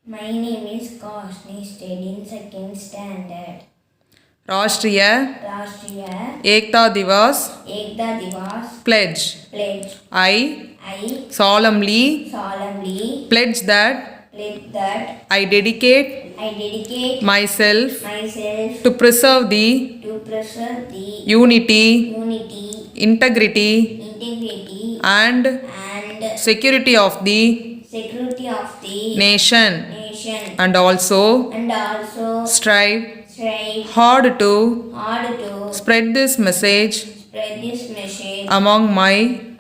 My name is Kaushni, studying second standard. राष्ट्रीय राष्ट्रीय एकता दिवस एकता दिवस pledge. pledge. I I solemnly solemnly pledge that pledge that I dedicate I dedicate myself myself to preserve the the unity, unity, integrity, integrity, and and security of the security of the nation, nation, and also and also strive strive hard to hard to spread this message spread this message among my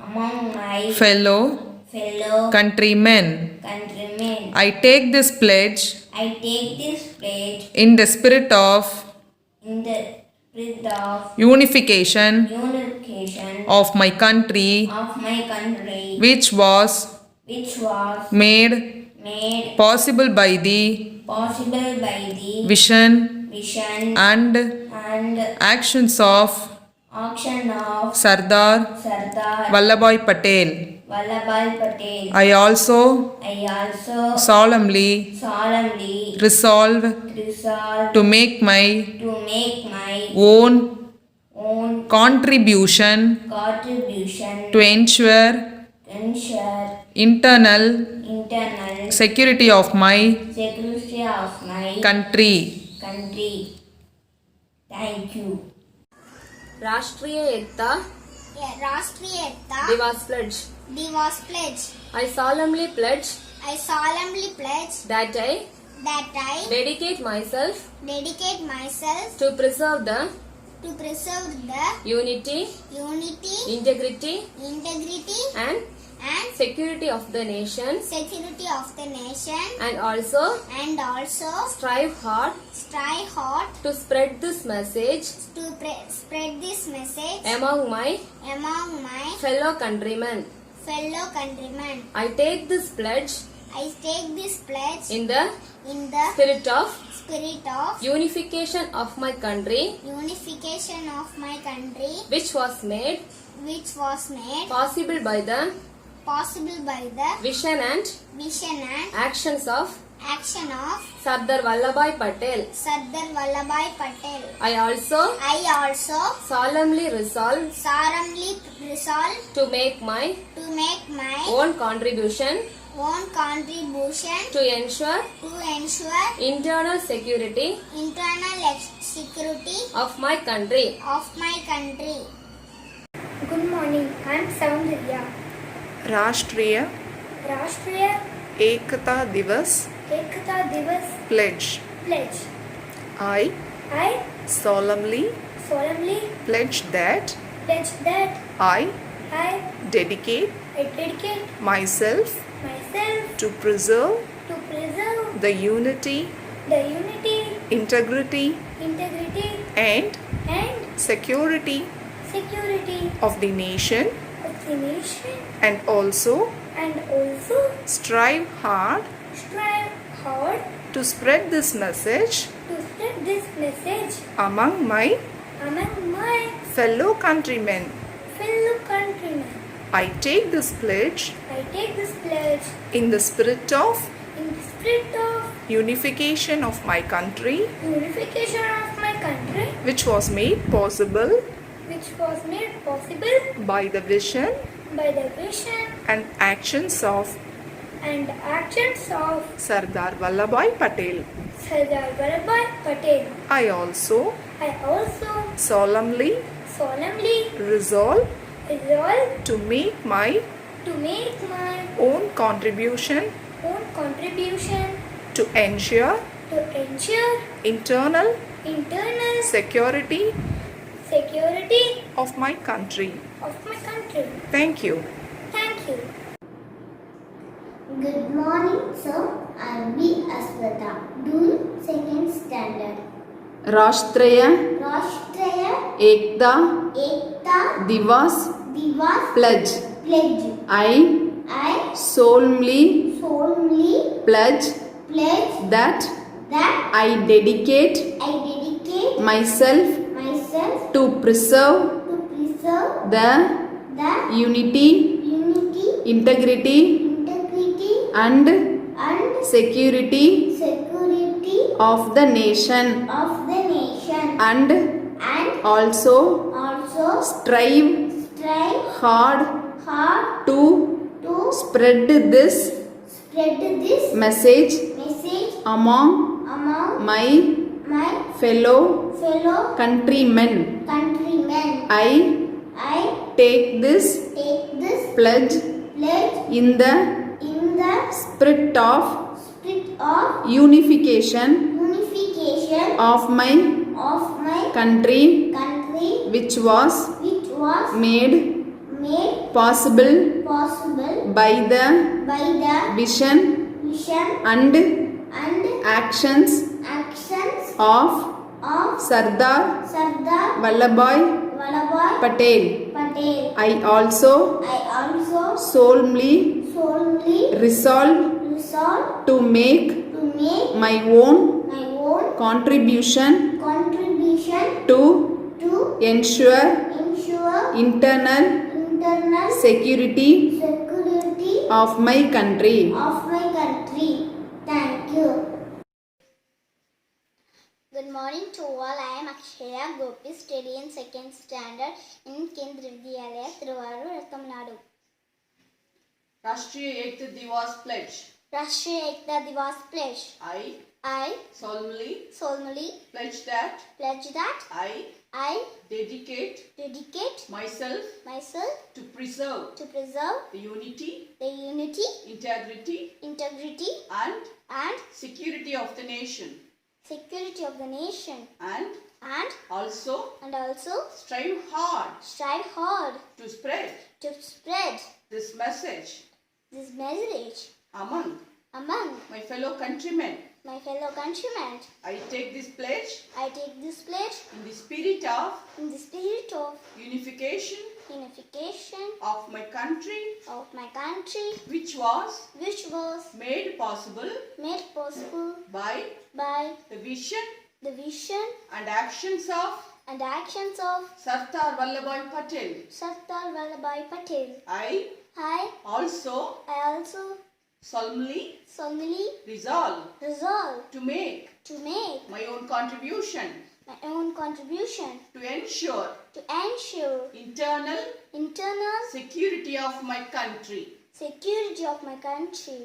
among my fellow countrymen. countrymen. I take this pledge I take this pledge in the spirit of in the spirit of unification unification of my country, of my country, which was made made possible by the possible by the vision vision and and actions of action of Sardar Sardar Vallabhbhai Patel. Vallabhbhai Patel. I also solemnly resolve to make my own contribution to ensure internal security of my country. Thank you. राष्ट्रीय एकता राष्ट्रीय एकता दिवस pledge. I solemnly pledge solemnly pledge that I dedicate myself to preserve the unity, integrity, and security of the nation, and also strive hard to spread this message among my fellow countrymen. I take this pledge in the spirit of unification of my country, which was made possible by the vision and actions of Sardar Vallabhbhai Patel. I also solemnly resolve to make my own contribution to ensure internal security of my country. Good morning, I am Soundarya. राष्ट्रीय राष्ट्रीय एकता दिवस pledge. I solemnly pledge that I dedicate myself to preserve the unity, integrity, and security of the nation, and also strive hard to spread this message among my fellow countrymen. I take this pledge in the spirit of unification of my country, which was made possible by the vision and actions of Sardar Vallabhbhai Patel. I also solemnly resolve to make my own contribution to ensure internal security of my country. Thank you. Good morning, sir. I am B. Aswata, doing second standard. राष्ट्रीय राष्ट्रीय एकता एकता दिवस pledge. I solemnly pledge that I dedicate myself to preserve the unity, integrity, and security security of the nation, of the nation, and and also also strive strive hard hard to to spread this spread this message message among among my my fellow fellow countrymen. countrymen. I I take this take this pledge pledge in the in the spirit of spirit of unification unification of my of my country, country, which was which was made made possible possible by the by the vision vision and and actions actions of of Sardar Sardar Vallabhbhai Vallabhbhai Patel. Patel. I also I also solemnly solemnly resolve resolve to make to make my own my own contribution contribution to to ensure ensure internal internal security security of my country. of my country. Thank you. Good morning to all. I am Akshaya Gopi, studying second standard in Kendra Vidyalaya, Thiruvarur, Tamil Nadu. राष्ट्रीय एकता दिवस pledge. Rashtriya Ekta Divas pledge. I solemnly pledge that pledge that I dedicate myself to preserve to the unity, the unity, integrity and security of the nation, security of the nation, and also also strive hard strive hard to spread to spread this message this message among among my fellow countrymen. my fellow countrymen. I take this pledge I take this pledge in the spirit of in the spirit of unification unification of my country, of my country, which was which was made possible made possible by by the vision the vision and actions of and actions of Sardar Vallabhbhai Patel. Sardar Vallabhbhai Patel. I I also also solemnly solemnly resolve resolve to make to make my own contribution my own contribution to ensure to ensure internal internal security of my country. security of my country.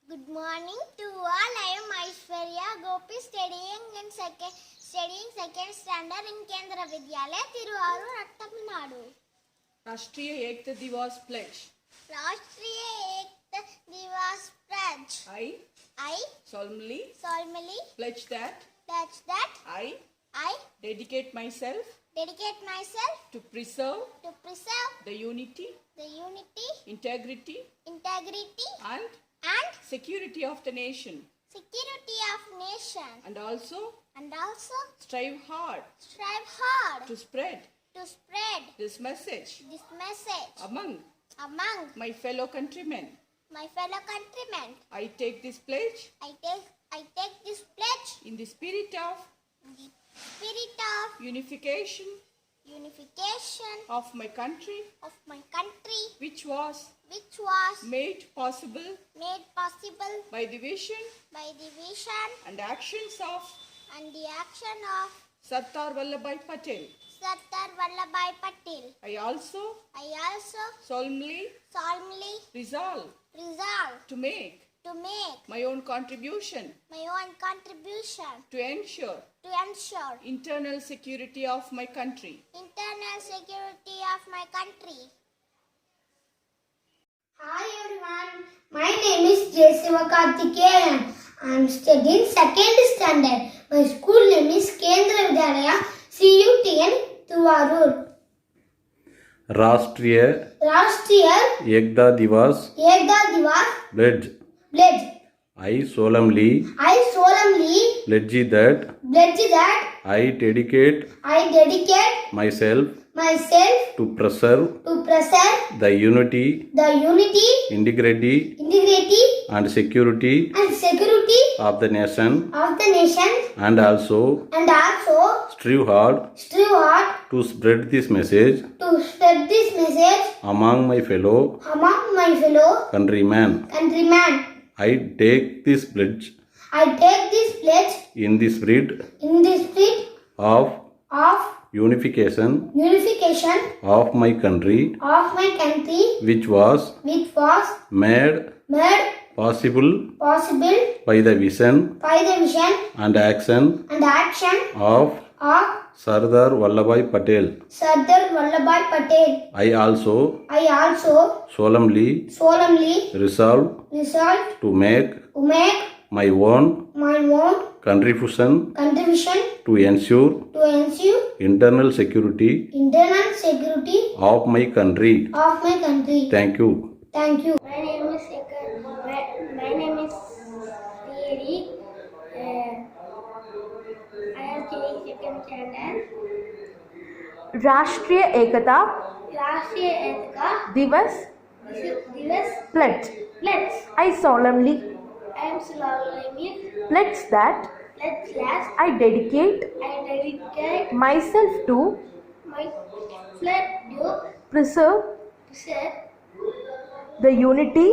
Good morning to all. I am Aishwarya Gopi, studying second standard in Kendra Vidyalaya, Thiruvarur, Tamil Nadu. राष्ट्रीय एकता दिवस pledge. Rashtriya Ekta Divas pledge. I Solemnly solemnly pledge that pledge that I I dedicate myself dedicate myself to preserve to preserve the unity, the unity, integrity, integrity, and and security of the nation, security of nation, and also strive hard to spread this message among my fellow countrymen. I take this pledge I take this pledge in the spirit of unification of my country, which was made possible by the vision and actions of Sardar Vallabhbhai Patel. Sardar Vallabhbhai Patel. I also solemnly resolve to make my own contribution to ensure ensure internal security of my country. Hi everyone, my name is Jesiva Karthikeyan. I am studying second standard. My school name is Kendra Vidyalaya, CUTN, Thiruvarur. राष्ट्रीय एकता दिवस pledge. I solemnly pledge that I dedicate myself to preserve the unity, integrity, and security of the nation, and also strive hard to spread this message among my fellow countrymen. I take this pledge in the spirit of unification of my country, which was made possible by the vision and action of Sardar Vallabhbhai Patel. I also solemnly resolve to make my own contribution to ensure internal security of my country. Thank you. My name is Thierry. I am studying second standard. राष्ट्रीय एकता राष्ट्रीय एकता दिवस दिवस pledge. pledge. I solemnly I am solemnly pledge that pledge I dedicate I dedicate myself to my flag to preserve preserve the unity,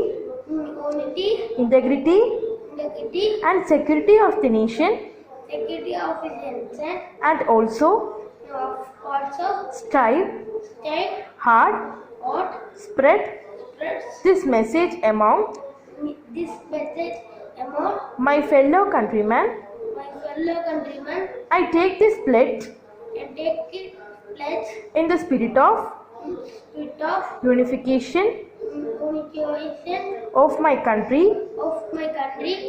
unity, integrity, integrity, and security of the nation, security of the nation, and also strive stay hard or spread spreads this message among this message among my fellow countrymen. my fellow countrymen I take this pledge and take it pledge in the spirit of unification unification of my country,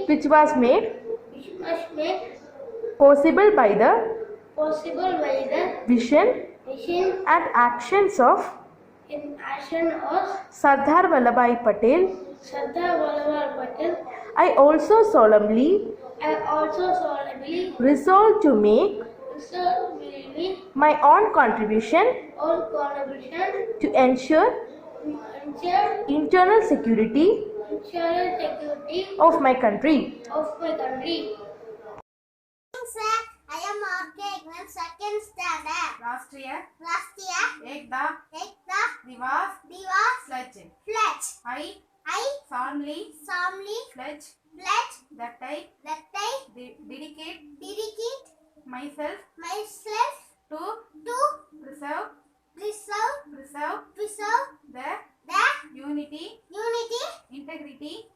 which was made which must make possible by the possible by the vision vision and actions of in action of Sardar Vallabhbhai Patel. Sardar Vallabhbhai Patel. I also solemnly resolve to make my own contribution to ensure internal security of my country. Sir, I am RK in second standard. राष्ट्रीय Rashtriya एकता Ekta दिवस Divas pledge. pledge. I solemnly pledge that I dedicate myself to preserve the unity, integrity,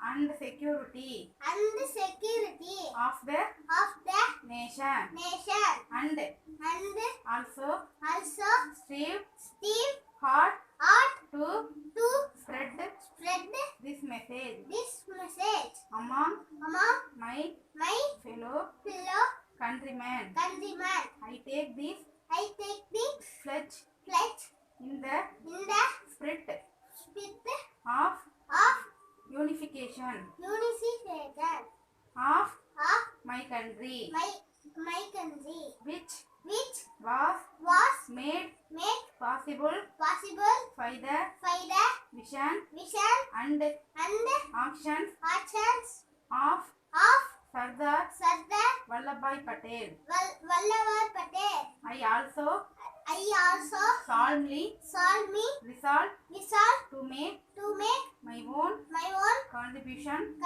and security of the nation, and also strive hard to spread this message among my fellow countrymen. I take this pledge in the spirit of unification of my country, which was made possible by the vision and actions of Sardar Vallabhbhai Patel. I also solemnly resolve to make my own contribution